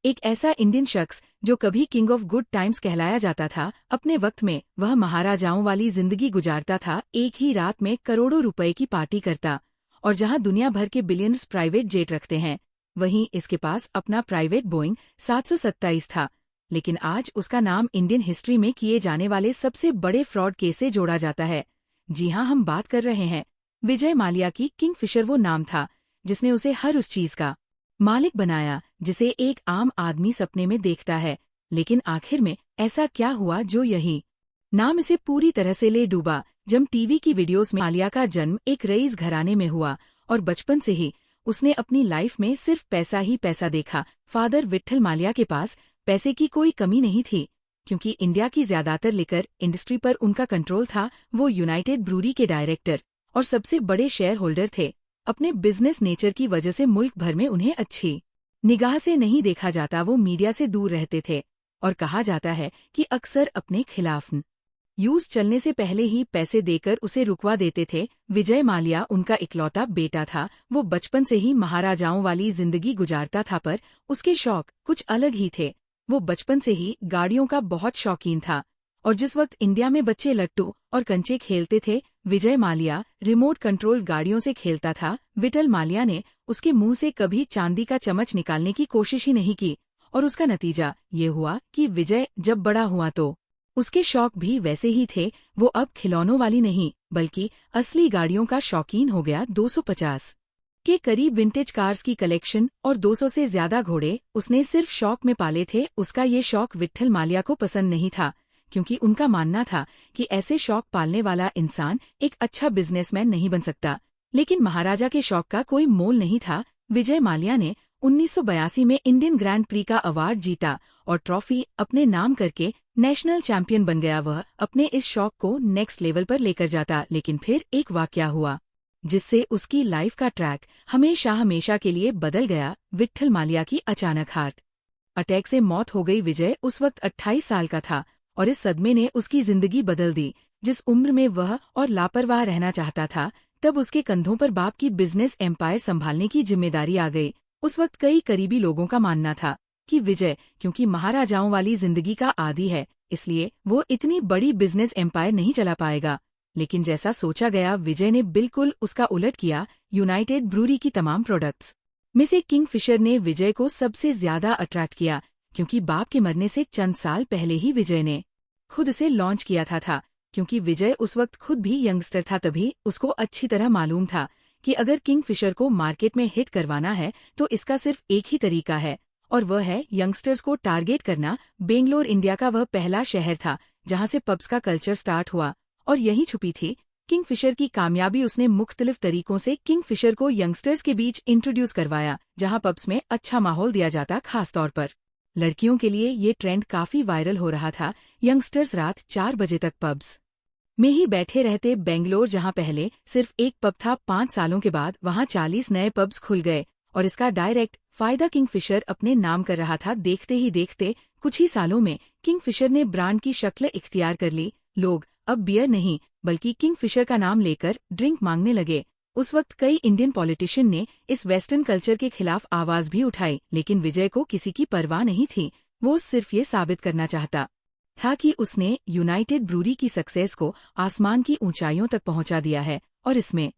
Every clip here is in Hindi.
एक ऐसा इंडियन शख्स जो कभी किंग ऑफ गुड टाइम्स कहलाया जाता था, अपने वक्त में वह महाराजाओं वाली जिंदगी गुजारता था, एक ही रात में करोड़ों रुपए की पार्टी करता। और जहां दुनिया भर के बिलियनर्स प्राइवेट जेट रखते हैं, वहीं इसके पास अपना प्राइवेट बोइंग 727 था। लेकिन आज उसका नाम इंडियन हिस्ट्री में किए जाने वाले सबसे बड़े फ्रॉड केस से जोड़ा जाता है। जी हाँ, हम बात कर रहे हैं विजय माल्या की। किंगफिशर वो नाम था जिसने उसे हर उस चीज का मालिक बनाया जिसे एक आम आदमी सपने में देखता है। लेकिन आखिर में ऐसा क्या हुआ जो यही नाम इसे पूरी तरह से ले डूबा? जब टीवी की वीडियोस में माल्या का जन्म एक रईस घराने में हुआ और बचपन से ही उसने अपनी लाइफ में सिर्फ पैसा ही पैसा देखा। फादर विट्ठल माल्या के पास पैसे की कोई कमी नहीं थी, क्योंकि इंडिया की ज्यादातर लिकर इंडस्ट्री पर उनका कंट्रोल था। वो यूनाइटेड ब्रूरी के डायरेक्टर और सबसे बड़े शेयर होल्डर थे। अपने बिजनेस नेचर की वजह से मुल्क भर में उन्हें अच्छी निगाह से नहीं देखा जाता। वो मीडिया से दूर रहते थे और कहा जाता है कि अक्सर अपने खिलाफ यूज चलने से पहले ही पैसे देकर उसे रुकवा देते थे। विजय माल्या उनका इकलौता बेटा था। वो बचपन से ही महाराजाओं वाली जिंदगी गुजारता था, पर उसके शौक कुछ अलग ही थे। वो बचपन से ही गाड़ियों का बहुत शौकीन था, और जिस वक्त इंडिया में बच्चे लट्टू और कंचे खेलते थे, विजय माल्या रिमोट कंट्रोल गाड़ियों से खेलता था। विट्ठल माल्या ने उसके मुंह से कभी चांदी का चम्मच निकालने की कोशिश ही नहीं की, और उसका नतीजा ये हुआ कि विजय जब बड़ा हुआ तो उसके शौक भी वैसे ही थे। वो अब खिलौनों वाली नहीं बल्कि असली गाड़ियों का शौकीन हो गया। 250 के करीब विंटेज कार्स की कलेक्शन और 200 से ज्यादा घोड़े उसने सिर्फ शौक में पाले थे। उसका ये शौक विट्ठल माल्या को पसंद नहीं था, क्योंकि उनका मानना था कि ऐसे शौक पालने वाला इंसान एक अच्छा बिजनेसमैन नहीं बन सकता। लेकिन महाराजा के शौक का कोई मोल नहीं था। विजय माल्या ने 1982 में इंडियन ग्रैंड प्री का अवार्ड जीता और ट्रॉफी अपने नाम करके नेशनल चैंपियन बन गया। वह अपने इस शौक को नेक्स्ट लेवल पर लेकर जाता। लेकिन फिर एक वाकया हुआ जिससे उसकी लाइफ का ट्रैक हमेशा के लिए बदल गया। विट्ठल माल्या की अचानक हार्ट अटैक से मौत हो गई। विजय उस वक्त 28 साल का था और इस सदमे ने उसकी जिंदगी बदल दी। जिस उम्र में वह और लापरवाह रहना चाहता था, तब उसके कंधों पर बाप की बिजनेस एम्पायर संभालने की जिम्मेदारी आ गई। उस वक्त कई करीबी लोगों का मानना था कि विजय क्योंकि महाराजाओं वाली जिंदगी का आदी है, इसलिए वो इतनी बड़ी बिजनेस एम्पायर नहीं चला पाएगा। लेकिन जैसा सोचा गया, विजय ने बिल्कुल उसका उलट किया। यूनाइटेड ब्रूरी की तमाम प्रोडक्ट्स में से किंगफिशर ने विजय को सबसे ज्यादा अट्रैक्ट किया, क्योंकि बाप के मरने से चंद साल पहले ही विजय ने खुद से लॉन्च किया था। क्योंकि विजय उस वक्त खुद भी यंगस्टर था, तभी उसको अच्छी तरह मालूम था कि अगर किंगफिशर को मार्केट में हिट करवाना है तो इसका सिर्फ एक ही तरीका है, और वह है यंगस्टर्स को टारगेट करना। बेंगलोर इंडिया का वह पहला शहर था जहां से पब्स का कल्चर स्टार्ट हुआ, और यही छुपी थी किंगफिशर की कामयाबी। उसने मुख्तलिफ तरीकों से किंगफिशर को यंगस्टर्स के बीच इंट्रोड्यूस करवाया, जहां पब्स में अच्छा माहौल दिया जाता। खासतौर पर लड़कियों के लिए ये ट्रेंड काफी वायरल हो रहा था। यंगस्टर्स रात 4 बजे तक पब्स में ही बैठे रहते। बेंगलोर जहां पहले सिर्फ एक पब था, 5 सालों के बाद वहां 40 नए पब्स खुल गए, और इसका डायरेक्ट फायदा किंगफिशर अपने नाम कर रहा था। देखते ही देखते कुछ ही सालों में किंगफिशर ने ब्रांड की शक्ल इख्तियार कर ली। लोग अब बियर नहीं बल्कि किंगफिशर का नाम लेकर ड्रिंक मांगने लगे। उस वक्त कई इंडियन पॉलिटिशियन ने इस वेस्टर्न कल्चर के खिलाफ आवाज भी उठाई, लेकिन विजय को किसी की परवाह नहीं थी। वो सिर्फ ये साबित करना चाहता था कि उसने यूनाइटेड ब्रूरी की सक्सेस को आसमान की ऊंचाइयों तक पहुंचा दिया है, और इसमें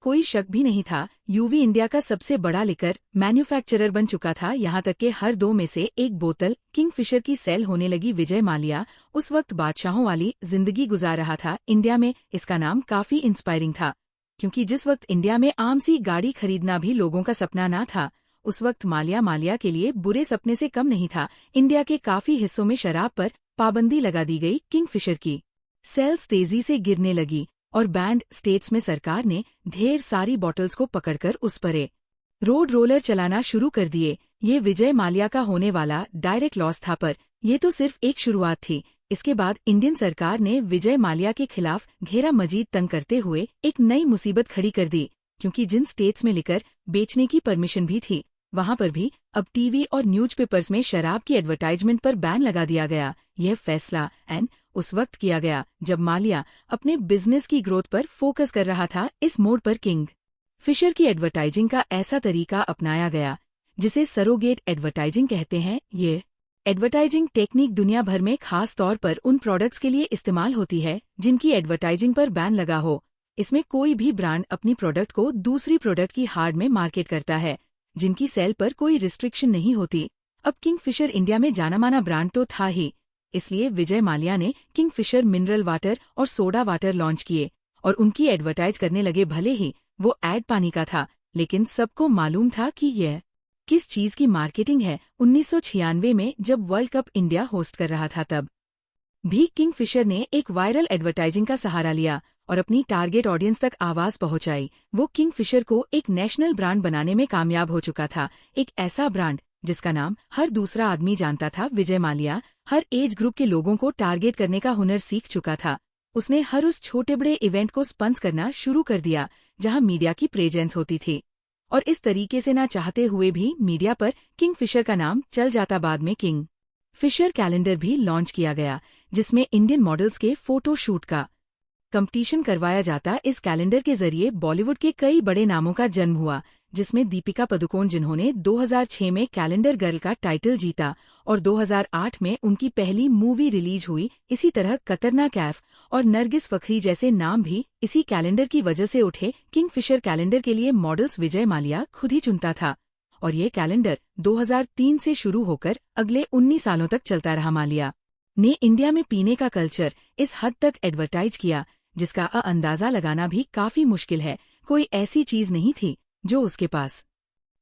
कोई शक भी नहीं था। यूवी इंडिया का सबसे बड़ा लिकर मैन्युफैक्चरर बन चुका था, यहाँ तक कि हर 2 में से 1 बोतल किंगफिशर की सेल होने लगी। विजय माल्या उस वक्त बादशाहों वाली जिंदगी गुजार रहा था। इंडिया में इसका नाम काफी इंस्पायरिंग था, क्योंकि जिस वक्त इंडिया में आम सी गाड़ी खरीदना भी लोगों का सपना ना था, उस वक्त माल्या के लिए बुरे सपने से कम नहीं था। इंडिया के काफी हिस्सों में शराब पर पाबंदी लगा दी गई। किंगफिशर की सेल्स तेजी से गिरने लगी, और बैंड स्टेट्स में सरकार ने ढेर सारी बॉटल्स को पकड़कर उस पर रोड रोलर चलाना शुरू कर दिए। ये विजय माल्या का होने वाला डायरेक्ट लॉस था, पर यह तो सिर्फ एक शुरुआत थी। इसके बाद इंडियन सरकार ने विजय माल्या के खिलाफ घेरा मजीद तंग करते हुए एक नई मुसीबत खड़ी कर दी, क्योंकि जिन स्टेट्स में लिकर बेचने की परमिशन भी थी, वहां पर भी अब टीवी और न्यूज़पेपर्स में शराब की एडवर्टाइजमेंट पर बैन लगा दिया गया। यह फैसला उस वक्त किया गया जब माल्या अपने बिजनेस की ग्रोथ पर फोकस कर रहा था। इस मोड़ पर किंगफिशर की एडवर्टाइजिंग का ऐसा तरीका अपनाया गया जिसे सरोगेट एडवर्टाइजिंग कहते हैं। ये एडवर्टाइजिंग टेक्निक दुनिया भर में खास तौर पर उन प्रोडक्ट्स के लिए इस्तेमाल होती है जिनकी एडवर्टाइजिंग पर बैन लगा हो। इसमें कोई भी ब्रांड अपनी प्रोडक्ट को दूसरी प्रोडक्ट की हार्ड में मार्केट करता है, जिनकी सेल पर कोई रिस्ट्रिक्शन नहीं होती। अब किंगफिशर इंडिया में जाना माना ब्रांड तो था ही, इसलिए विजय माल्या ने किंगफिशर मिनरल वाटर और सोडा वाटर लॉन्च किए और उनकी एडवर्टाइज करने लगे। भले ही वो एड पानी का था, लेकिन सबको मालूम था कि यह किस चीज की मार्केटिंग है। 1996 में जब वर्ल्ड कप इंडिया होस्ट कर रहा था, तब भी किंगफिशर ने एक वायरल एडवर्टाइजिंग का सहारा लिया और अपनी टारगेट ऑडियंस तक आवाज पहुंचाई। वो किंगफिशर को एक नेशनल ब्रांड बनाने में कामयाब हो चुका था, एक ऐसा ब्रांड जिसका नाम हर दूसरा आदमी जानता था। विजय माल्या हर एज ग्रुप के लोगों को टारगेट करने का हुनर सीख चुका था। उसने हर उस छोटे बड़े इवेंट को स्पॉन्सर करना शुरू कर दिया जहां मीडिया की प्रेजेंस होती थी, और इस तरीके से ना चाहते हुए भी मीडिया पर किंगफिशर का नाम चल जाता। बाद में किंग फिशर कैलेंडर भी लॉन्च किया गया, जिसमें इंडियन मॉडल्स के फोटो शूट का कंपटीशन करवाया जाता। इस कैलेंडर के जरिए बॉलीवुड के कई बड़े नामों का जन्म हुआ, जिसमें दीपिका पादुकोण, जिन्होंने 2006 में कैलेंडर गर्ल का टाइटल जीता और 2008 में उनकी पहली मूवी रिलीज हुई। इसी तरह कतरना कैफ और नरगिस फखरी जैसे नाम भी इसी कैलेंडर की वजह से उठे। किंगफिशर कैलेंडर के लिए मॉडल्स विजय माल्या खुद ही चुनता था और ये कैलेंडर 2003 से शुरू होकर अगले 19 सालों तक चलता रहा। माल्या ने इंडिया में पीने का कल्चर इस हद तक एडवर्टाइज किया जिसका अंदाजा लगाना भी काफी मुश्किल है। कोई ऐसी चीज नहीं थी जो उसके पास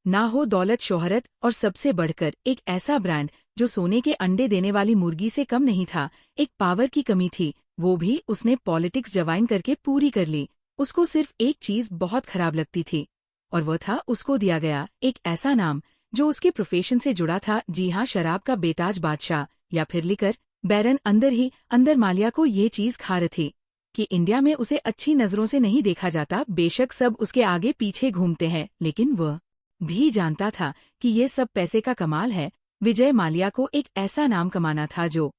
ना हो, दौलत, शोहरत और सबसे बढ़कर एक ऐसा ब्रांड जो सोने के अंडे देने वाली मुर्गी से कम नहीं था। एक पावर की कमी थी, वो भी उसने पॉलिटिक्स जवाइन करके पूरी कर ली। उसको सिर्फ एक चीज बहुत खराब लगती थी और वह था उसको दिया गया एक ऐसा नाम जो उसके प्रोफेशन से जुड़ा था। जी हाँ, शराब का बेताज बादशाह या फिर लिकर बैरन। अंदर ही अंदर माल्या को ये चीज खार थी कि इंडिया में उसे अच्छी नजरों से नहीं देखा जाता। बेशक सब उसके आगे पीछे घूमते हैं, लेकिन वह भी जानता था कि ये सब पैसे का कमाल है। विजय माल्या को एक ऐसा नाम कमाना था जो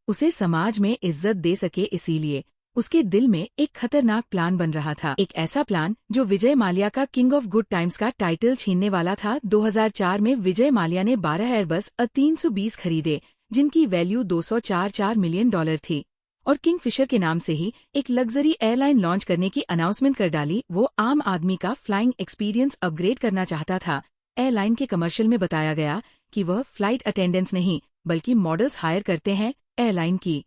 उसे समाज में इज्जत दे सके, इसीलिए उसके दिल में एक खतरनाक प्लान बन रहा था। एक ऐसा प्लान जो विजय माल्या का किंग ऑफ गुड टाइम्स का टाइटल छीनने वाला था। 2004 में विजय माल्या ने 12 एयरबस A320 खरीदे, जिनकी वैल्यू $204 मिलियन थी, और किंगफिशर के नाम से ही एक लग्जरी एयरलाइन लॉन्च करने की अनाउंसमेंट कर डाली। वो आम आदमी का फ्लाइंग एक्सपीरियंस अपग्रेड करना चाहता था। एयरलाइन के कमर्शियल में बताया गया कि वह फ्लाइट अटेंडेंट्स नहीं बल्कि मॉडल्स हायर करते हैं। एयरलाइन की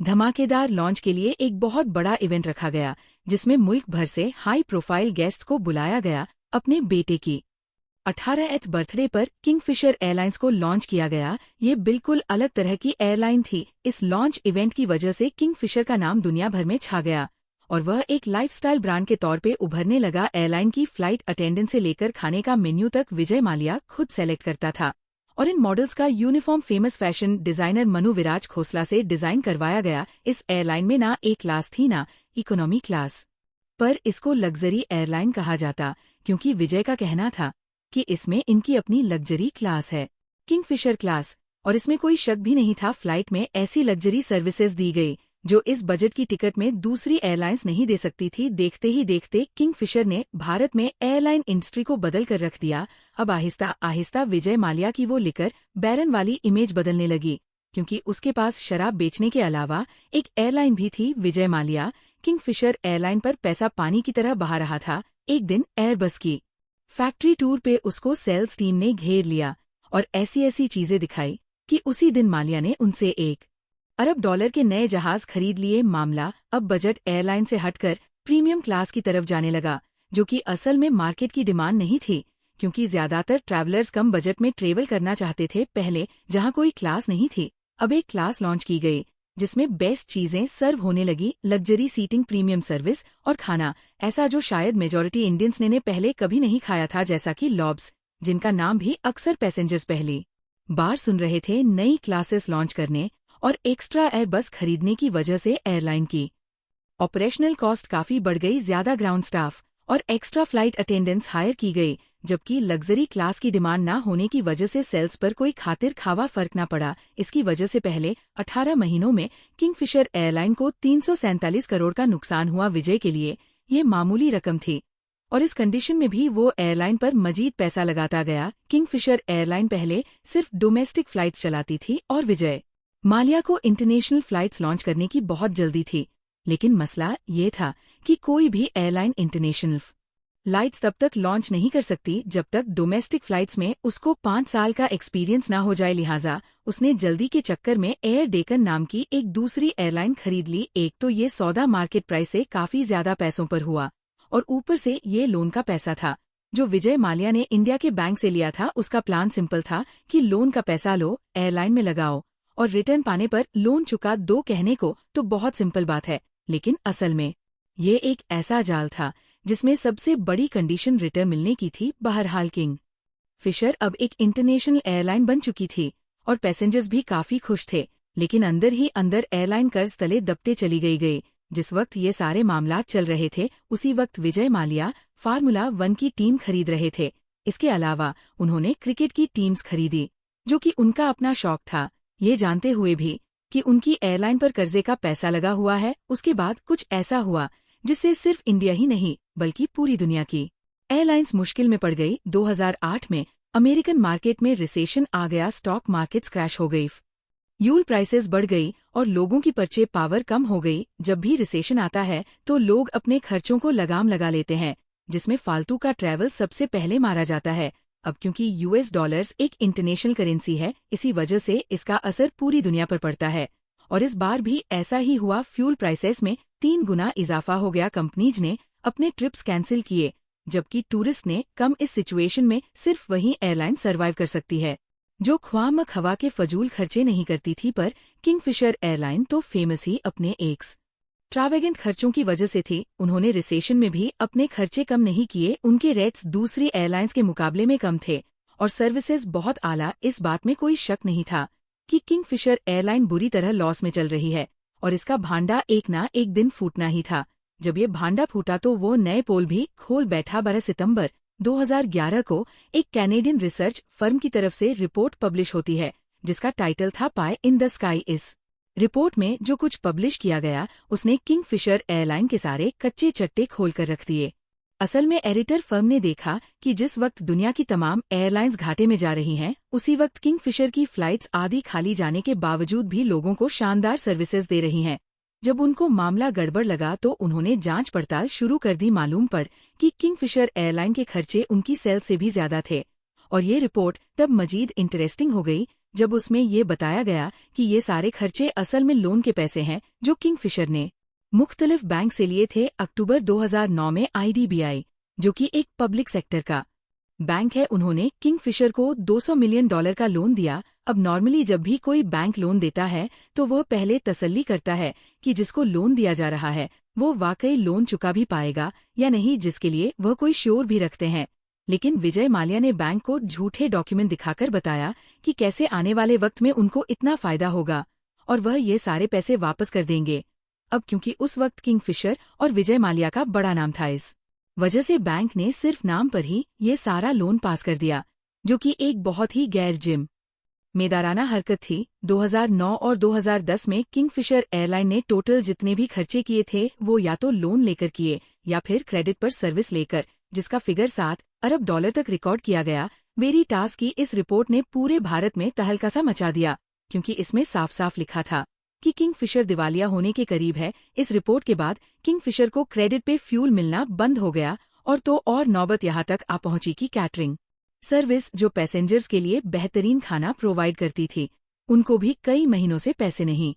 धमाकेदार लॉन्च के लिए एक बहुत बड़ा इवेंट रखा गया, जिसमें मुल्क भर से हाई प्रोफाइल गेस्ट्स को बुलाया गया। अपने बेटे की 18th बर्थडे पर किंगफिशर एयरलाइंस को लॉन्च किया गया। ये बिल्कुल अलग तरह की एयरलाइन थी। इस लॉन्च इवेंट की वजह से किंगफिशर का नाम दुनिया भर में छा गया और वह एक लाइफस्टाइल ब्रांड के तौर पे उभरने लगा। एयरलाइन की फ्लाइट अटेंडेंट से लेकर खाने का मेन्यू तक विजय माल्या खुद सेलेक्ट करता था, और इन मॉडल्स का uniform famous fashion designer Manu Viraj Khosla से डिजाइन करवाया गया। इस एयरलाइन में ना ए क्लास थी ना इकोनॉमी क्लास, पर इसको लग्जरी एयरलाइन कहा जाता क्योंकि विजय का कहना था कि इसमें इनकी अपनी लग्जरी क्लास है, किंगफिशर क्लास। और इसमें कोई शक भी नहीं था, फ्लाइट में ऐसी लग्जरी सर्विसेज दी गई जो इस बजट की टिकट में दूसरी एयरलाइंस नहीं दे सकती थी। देखते ही देखते किंगफिशर ने भारत में एयरलाइन इंडस्ट्री को बदल कर रख दिया। अब आहिस्ता आहिस्ता विजय माल्या की वो लिकर बैरन वाली इमेज बदलने लगी, क्योंकि उसके पास शराब बेचने के अलावा एक एयरलाइन भी थी। विजय माल्या किंगफिशर एयरलाइन पर पैसा पानी की तरह बहा रहा था। एक दिन एयरबस की फैक्ट्री टूर पे उसको सेल्स टीम ने घेर लिया और ऐसी ऐसी चीजें दिखाई कि उसी दिन माल्या ने उनसे $1 अरब के नए जहाज खरीद लिए। मामला अब बजट एयरलाइन से हटकर प्रीमियम क्लास की तरफ जाने लगा, जो कि असल में मार्केट की डिमांड नहीं थी, क्योंकि ज्यादातर ट्रैवलर्स कम बजट में ट्रेवल करना चाहते थे। पहले जहां कोई क्लास नहीं थी, अब एक क्लास लॉन्च की गई जिसमें बेस्ट चीजें सर्व होने लगी, लग्जरी सीटिंग, प्रीमियम सर्विस और खाना ऐसा जो शायद मेजॉरिटी इंडियंस ने पहले कभी नहीं खाया था, जैसा कि लॉब्स, जिनका नाम भी अक्सर पैसेंजर्स पहली बार सुन रहे थे। नई क्लासेस लॉन्च करने और एक्स्ट्रा एयरबस खरीदने की वजह से एयरलाइन की ऑपरेशनल कॉस्ट काफी बढ़ गई। ज्यादा ग्राउंड स्टाफ और एक्स्ट्रा फ्लाइट अटेंडेंट्स हायर की गई, जबकि लग्जरी क्लास की डिमांड ना होने की वजह से सेल्स पर कोई खातिर खावा फर्क ना पड़ा। इसकी वजह से पहले 18 महीनों में किंगफिशर एयरलाइन को 347 करोड़ का नुकसान हुआ। विजय के लिए ये मामूली रकम थी, और इस कंडीशन में भी वो एयरलाइन पर मजीद पैसा लगाता गया। किंगफिशर एयरलाइन पहले सिर्फ डोमेस्टिक फ्लाइट्स चलाती थी और विजय माल्या को इंटरनेशनल फ्लाइट्स लॉन्च करने की बहुत जल्दी थी। लेकिन मसला ये था कि कोई भी एयरलाइन इंटरनेशनल फ्लाइट्स तब तक लॉन्च नहीं कर सकती जब तक डोमेस्टिक फ्लाइट्स में उसको 5 साल का एक्सपीरियंस ना हो जाए। लिहाजा उसने जल्दी के चक्कर में एयर डेकन नाम की एक दूसरी एयरलाइन खरीद ली। एक तो ये सौदा मार्केट प्राइस से काफी ज्यादा पैसों पर हुआ और ऊपर से ये लोन का पैसा था जो विजय माल्या ने इंडिया के बैंक से लिया था। उसका प्लान सिंपल था कि लोन का पैसा लो, एयरलाइन में लगाओ और रिटर्न पाने पर लोन चुका दो। कहने को तो बहुत सिंपल बात है, लेकिन असल में ये एक ऐसा जाल था जिसमें सबसे बड़ी कंडीशन रिटर्न मिलने की थी। बहरहाल किंग फिशर अब एक इंटरनेशनल एयरलाइन बन चुकी थी और पैसेंजर्स भी काफी खुश थे, लेकिन अंदर ही अंदर एयरलाइन कर्ज तले दबते चली गई। जिस वक्त ये सारे मामलात चल रहे थे उसी वक्त विजय माल्या फार्मूला 1 की टीम खरीद रहे थे। इसके अलावा उन्होंने क्रिकेट की टीम्स खरीदी जो कि उनका अपना शौक था, ये जानते हुए भी कि उनकी एयरलाइन पर कर्जे का पैसा लगा हुआ है। उसके बाद कुछ ऐसा हुआ जिससे सिर्फ इंडिया ही नहीं बल्कि पूरी दुनिया की एयरलाइंस मुश्किल में पड़ गई। 2008 में अमेरिकन मार्केट में रिसेशन आ गया, स्टॉक मार्केट्स क्रैश हो गई, फ्यूल प्राइसेस बढ़ गई और लोगों की परचे पावर कम हो गई। जब भी रिसेशन आता है तो लोग अपने खर्चों को लगाम लगा लेते हैं, जिसमें फालतू का ट्रैवल सबसे पहले मारा जाता है। अब क्योंकि यूएस डॉलर्स एक इंटरनेशनल करेंसी है, इसी वजह से इसका असर पूरी दुनिया पर पड़ता है और इस बार भी ऐसा ही हुआ। फ्यूल प्राइसेस में 3 गुना इजाफा हो गया। कंपनीज ने अपने ट्रिप्स कैंसिल किए, जबकि टूरिस्ट ने कम। इस सिचुएशन में सिर्फ वही एयरलाइन सर्वाइव कर सकती है जो ख्वामखवा के फजूल खर्चे नहीं करती थी। पर किंगफिशर एयरलाइन तो फेमस ही अपने एक्सट्रावेगेंट खर्चों की वजह से थी। उन्होंने रिसेशन में भी अपने खर्चे कम नहीं किए। उनके रेट्स दूसरी एयरलाइंस के मुकाबले में कम थे और सर्विसेज बहुत आला। इस बात में कोई शक नहीं था कि किंगफिशर एयरलाइन बुरी तरह लॉस में चल रही है और इसका भांडा एक ना एक दिन फूटना ही था। जब ये भांडा फूटा तो वो नए पोल भी खोल बैठा। 12 सितंबर 2011 को एक कैनेडियन रिसर्च फर्म की तरफ से रिपोर्ट पब्लिश होती है जिसका टाइटल था पाई इन द स्काई। इस रिपोर्ट में जो कुछ पब्लिश किया गया उसने किंगफिशर एयरलाइन के सारे कच्चे चट्टे खोलकर रख दिए। असल में एडिटर फर्म ने देखा कि जिस वक्त दुनिया की तमाम एयरलाइंस घाटे में जा रही हैं, उसी वक्त किंगफिशर की फ्लाइट्स आधी खाली जाने के बावजूद भी लोगों को शानदार सर्विसेज दे रही हैं। जब उनको मामला गड़बड़ लगा तो उन्होंने जांच पड़ताल शुरू कर दी। मालूम पड़ कि किंगफिशर एयरलाइन के खर्चे उनकी सेल से भी ज्यादा थे और ये रिपोर्ट तब मजीद इंटरेस्टिंग हो गई जब उसमें ये बताया गया कि ये सारे खर्चे असल में लोन के पैसे हैं जो किंगफिशर ने मुख्तलिफ बैंक से लिए थे। अक्टूबर 2009 में आईडीबीआई, जो कि एक पब्लिक सेक्टर का बैंक है, उन्होंने किंगफिशर को $200 मिलियन का लोन दिया। अब नॉर्मली जब भी कोई बैंक लोन देता है तो वह पहले तसल्ली करता है कि जिसको लोन दिया जा रहा है वो वाकई लोन चुका भी पाएगा या नहीं, जिसके लिए वह कोई श्योर भी रखते हैं। लेकिन विजय माल्या ने बैंक को झूठे डॉक्यूमेंट दिखाकर बताया कि कैसे आने वाले वक्त में उनको इतना फायदा होगा और वह ये सारे पैसे वापस कर देंगे। अब क्योंकि उस वक्त किंगफिशर और विजय माल्या का बड़ा नाम था, इस वजह से बैंक ने सिर्फ नाम पर ही ये सारा लोन पास कर दिया, जो कि एक बहुत ही गैर जिम्मेदाराना हरकत थी। 2009 और 2010 में किंगफिशर एयरलाइन ने टोटल जितने भी खर्चे किए थे वो या तो लोन लेकर किए या फिर क्रेडिट पर सर्विस लेकर, जिसका फिगर $7 अरब तक रिकॉर्ड किया गया। वेरिटास की इस रिपोर्ट ने पूरे भारत में तहलका सा मचा दिया क्योंकि इसमें साफ साफ लिखा था कि किंगफिशर दिवालिया होने के करीब है। इस रिपोर्ट के बाद किंगफिशर को क्रेडिट पे फ्यूल मिलना बंद हो गया और तो और नौबत यहाँ तक आ पहुंची कि कैटरिंग सर्विस जो पैसेंजर्स के लिए बेहतरीन खाना प्रोवाइड करती थी, उनको भी कई महीनों से पैसे नहीं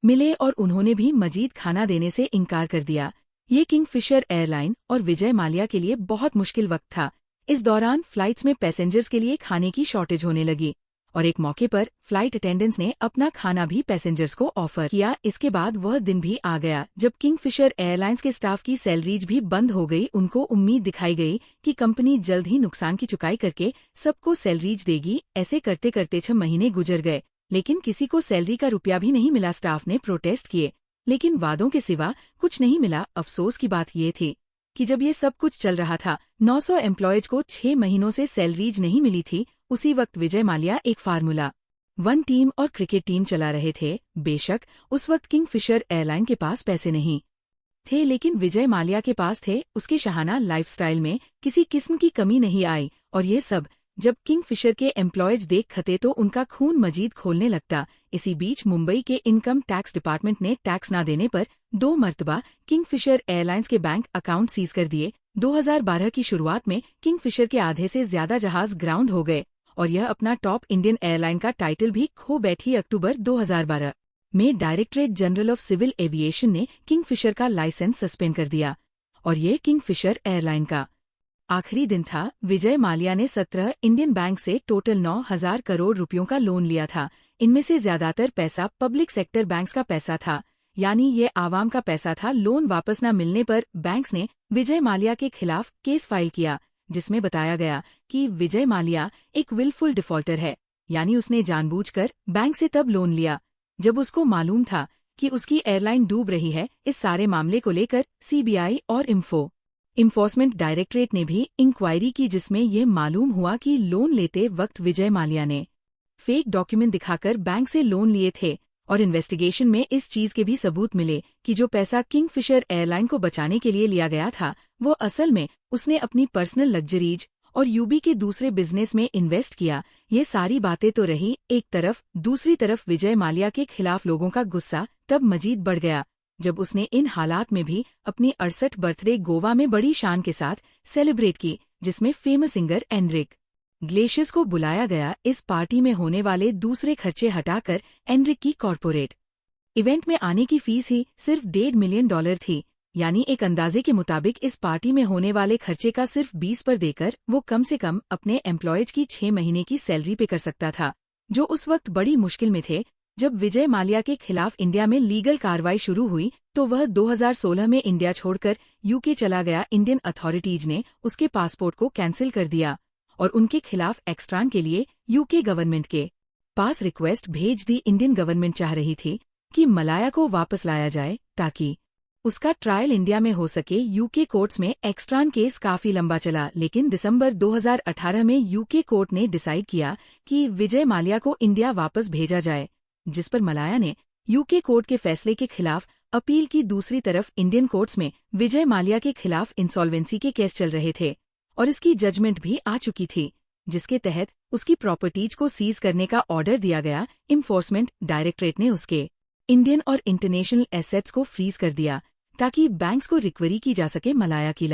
मिले और उन्होंने भी मजीद खाना देने से इनकार कर दिया। ये किंगफिशर एयरलाइन और विजय माल्या के लिए बहुत मुश्किल वक्त था। इस दौरान फ्लाइट्स में पैसेंजर्स के लिए खाने की शॉर्टेज होने लगी और एक मौके पर फ्लाइट अटेंडेंट्स ने अपना खाना भी पैसेंजर्स को ऑफर किया। इसके बाद वह दिन भी आ गया जब किंगफिशर एयरलाइंस के स्टाफ की सैलरीज भी बंद हो गई। उनको उम्मीद दिखाई गई कि कंपनी जल्द ही नुकसान की चुकाई करके सबको सैलरीज देगी। ऐसे करते करते 6 महीने गुजर गए, लेकिन किसी को सैलरी का रुपया भी नहीं मिला। स्टाफ ने प्रोटेस्ट किए, लेकिन वादों के सिवा कुछ नहीं मिला। अफसोस की बात ये थी कि जब ये सब कुछ चल रहा था, 900 एम्प्लॉयज को 6 महीनों से सैलरीज नहीं मिली थी। उसी वक्त विजय माल्या एक फार्मूला 1 टीम और क्रिकेट टीम चला रहे थे। बेशक उस वक्त किंगफिशर एयरलाइन के पास पैसे नहीं थे, लेकिन विजय माल्या के पास थे। उसके शाहाना लाइफस्टाइल में किसी किस्म की कमी नहीं आई, और ये सब जब किंगफिशर के एम्प्लॉयज देखते तो उनका खून मजीद खोलने लगता। इसी बीच मुंबई के इनकम टैक्स डिपार्टमेंट ने टैक्स न देने पर 2 मर्तबा किंगफिशर एयरलाइंस के बैंक अकाउंट सीज कर दिए। 2012 की शुरुआत में किंगफिशर के आधे से ज्यादा जहाज ग्राउंड हो गए और यह अपना टॉप इंडियन एयरलाइन का टाइटल भी खो बैठी। अक्टूबर 2012 में directorate general of civil aviation ने किंगफिशर का लाइसेंस सस्पेंड कर दिया और ये किंगफिशर एयरलाइन का आखिरी दिन था। विजय माल्या ने 17 इंडियन बैंक से टोटल 9,000 करोड़ रुपयों का लोन लिया था। इनमें से ज्यादातर पैसा पब्लिक सेक्टर बैंक्स का पैसा था, यानी ये आवाम का पैसा था। लोन वापस न मिलने पर बैंक्स ने विजय माल्या के खिलाफ केस फाइल किया, जिसमें बताया गया कि विजय माल्या एक विलफुल डिफॉल्टर है, यानी उसने जानबूझकर बैंक से तब लोन लिया जब उसको मालूम था कि उसकी एयरलाइन डूब रही है। इस सारे मामले को लेकर सीबीआई और इन्फोर्समेंट डायरेक्टरेट ने भी इंक्वायरी की, जिसमें यह मालूम हुआ कि लोन लेते वक्त विजय माल्या ने फेक डॉक्यूमेंट दिखाकर बैंक से लोन लिए थे और इन्वेस्टिगेशन में इस चीज के भी सबूत मिले कि जो पैसा किंगफिशर एयरलाइन को बचाने के लिए लिया गया था वो असल में उसने अपनी पर्सनल लग्जरीज और यूबी के दूसरे बिजनेस में इन्वेस्ट किया। ये सारी बातें तो रही एक तरफ, दूसरी तरफ विजय माल्या के खिलाफ लोगों का गुस्सा तब मजीद बढ़ गया जब उसने इन हालात में भी अपनी 68 बर्थडे गोवा में बड़ी शान के साथ सेलिब्रेट की, जिसमें फेमस सिंगर एनरिक ग्लेशियस को बुलाया गया। इस पार्टी में होने वाले दूसरे खर्चे हटाकर एनरिक की कॉर्पोरेट इवेंट में आने की फीस ही सिर्फ $1.5 मिलियन थी, यानी एक अंदाजे के मुताबिक इस पार्टी में होने वाले खर्चे का सिर्फ 20 पर देकर वो कम से कम अपने एम्प्लॉयज की 6 महीने की सैलरी पे कर सकता था, जो उस वक्त बड़ी मुश्किल में थे। जब विजय माल्या के खिलाफ इंडिया में लीगल कार्रवाई शुरू हुई तो वह 2016 में इंडिया छोड़कर यूके चला गया। इंडियन अथॉरिटीज ने उसके पासपोर्ट को कैंसिल कर दिया और उनके खिलाफ एक्सट्रान के लिए यूके गवर्नमेंट के पास रिक्वेस्ट भेज दी। इंडियन गवर्नमेंट चाह रही थी कि मलाया को वापस लाया जाए ताकि उसका ट्रायल इंडिया में हो सके। यूके कोर्ट्स में एक्सट्रान केस काफी लंबा चला, लेकिन दिसंबर 2018 में यूके कोर्ट ने डिसाइड किया कि विजय माल्या को इंडिया वापस भेजा जाए, जिस पर मलाया ने यूके कोर्ट के फैसले के खिलाफ अपील की। दूसरी तरफ इंडियन कोर्ट्स में विजय माल्या के खिलाफ इंसॉल्वेंसी के केस चल रहे थे और इसकी जजमेंट भी आ चुकी थी, जिसके तहत उसकी प्रॉपर्टीज को सीज करने का ऑर्डर दिया गया। इन्फोर्समेंट डायरेक्टरेट ने उसके इंडियन और इंटरनेशनल एसेट्स को फ्रीज कर दिया ताकि बैंक्स को रिकवरी की जा सके। मलाया की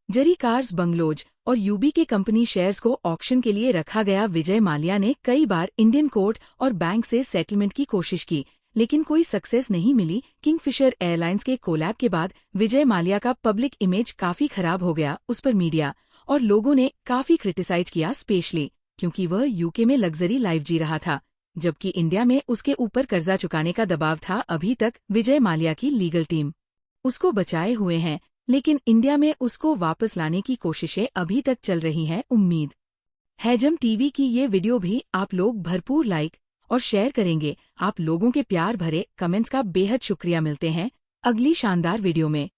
जरी कार्स, बंगलोज और यूबी के कंपनी शेयर्स को ऑक्शन के लिए रखा गया। विजय माल्या ने कई बार इंडियन कोर्ट और बैंक से सेटलमेंट की कोशिश की, लेकिन कोई सक्सेस नहीं मिली। किंगफिशर एयरलाइंस के कोलैब के बाद विजय माल्या का पब्लिक इमेज काफी खराब हो गया। उस पर मीडिया और लोगों ने काफी क्रिटिसाइज किया, स्पेशली क्योंकि वह यूके में लग्जरी लाइफ जी रहा था, जबकि इंडिया में उसके ऊपर कर्जा चुकाने का दबाव था। अभी तक विजय माल्या की लीगल टीम उसको बचाए हुए हैं, लेकिन इंडिया में उसको वापस लाने की कोशिशें अभी तक चल रही हैं। उम्मीद है जम टीवी की ये वीडियो भी आप लोग भरपूर लाइक और शेयर करेंगे। आप लोगों के प्यार भरे कमेंट्स का बेहद शुक्रिया। मिलते हैं अगली शानदार वीडियो में।